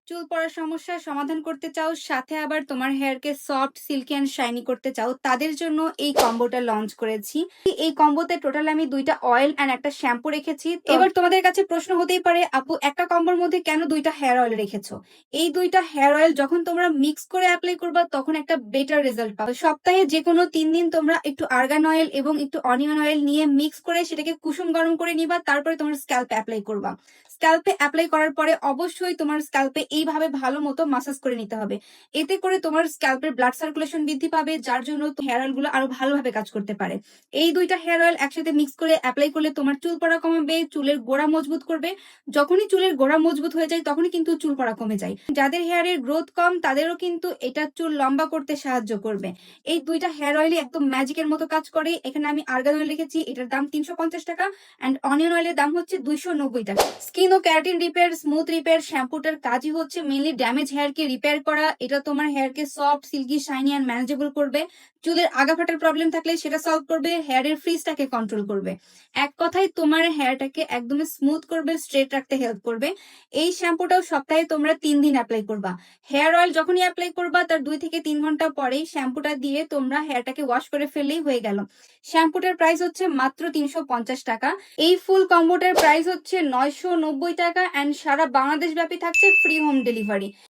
চুল পড়ার সমস্যার সমাধান করতে চাও, সাথে আবার তোমার হেয়ারকে সফট, সিল্কি অ্যান্ড শাইনি করতে চাও, তাদের জন্য এই কম্বোটা লঞ্চ করেছি। এই কম্বোতে টোটাল আমি ২টা অয়েল অ্যান্ড একটা শ্যাম্পু রেখেছি। তো এবার তোমাদের কাছে প্রশ্ন হতেই পারে, আপু একটা কম্বোর মধ্যে কেন ২টা হেয়ার অয়েল রেখেছো? এই ২টা হেয়ার অয়েল যখন তোমরা মিক্স করে এপ্লাই করবা তখন একটা বেটার রেজাল্ট পাবে। সপ্তাহে যেকোনো ৩ দিন তোমরা একটু আর্গান অয়েল এবং একটু অনিয়ন অয়েল নিয়ে মিক্স করে সেটাকে কুসুম গরম করে নিবা, তারপরে তোমার স্ক্যাল্পে এপ্লাই করবা। স্ক্যাল্পে এপ্লাই করার পরে অবশ্যই তোমার স্ক্যাল্পে এইভাবে ভালো মতো মাসাজ করে নিতে হবে। এতে করে তোমার স্ক্যাল্পের ব্লাড সার্কুলেশন বৃদ্ধি পাবে, যার জন্য হেয়ার অয়েল গুলো আরো ভালোভাবে কাজ করতে পারে। এই ২টা হেয়ার অয়েল একসাথে মিক্স করে এপ্লাই করলে তোমার চুল পড়া কমাবে, চুলের গোড়া মজবুত করবে। যখনই চুলের গোড়া মজবুত হয়ে যায় তখনই কিন্তু চুল পড়া কমে যায়। যাদের হেয়ারের গ্রোথ কম তাদেরও কিন্তু এটা চুল লম্বা করতে সাহায্য করবে। এই ২টা হেয়ার অয়েলই একদম ম্যাজিকের মতো কাজ করে। এখানে আমি আর্গান অয়েল রেখেছি, এটার দাম ৩৫০ টাকা, অ্যান্ড অনিয়ন অয়েলের দাম হচ্ছে ২৯০ টাকা। স্কিন ও ক্যারাটিন রিপেয়ার, স্মুথ রিপেয়ার শ্যাম্পুটার কাজই হচ্ছে মেইনলি ড্যামেজ হেয়ারকে রিপেয়ার করা। এটা তোমার হেয়ারকে soft, silky, shiny and manageable করবে। চুলের আগা ফাটার প্রবলেম থাকলে সেটা সলভ করবে, হেয়ারের ফ্রিজটাকে কন্ট্রোল করবে। এক কথায় তোমার হেয়ারটাকে একদমই স্মুথ করবে, স্ট্রেট রাখতে হেল্প করবে। এই শ্যাম্পুটাও সপ্তাহে তোমরা ৩ দিন অ্যাপ্লাই করবা। হেয়ার অয়েল যখনই অ্যাপ্লাই করবা তার ২ থেকে ৩ ঘন্টা পরেই শ্যাম্পুটা দিয়ে তোমরা হেয়ারটাকে ওয়াশ করে ফেললেই হয়ে গেল। শ্যাম্পুটার প্রাইস হচ্ছে মাত্র ৩৫০ টাকা। এই ফুল কম্বোটার প্রাইস হচ্ছে ৯৯০ টাকা, অ্যান্ড সারা বাংলাদেশ ব্যাপী থাকছে ফ্রি হোম ডেলিভারি।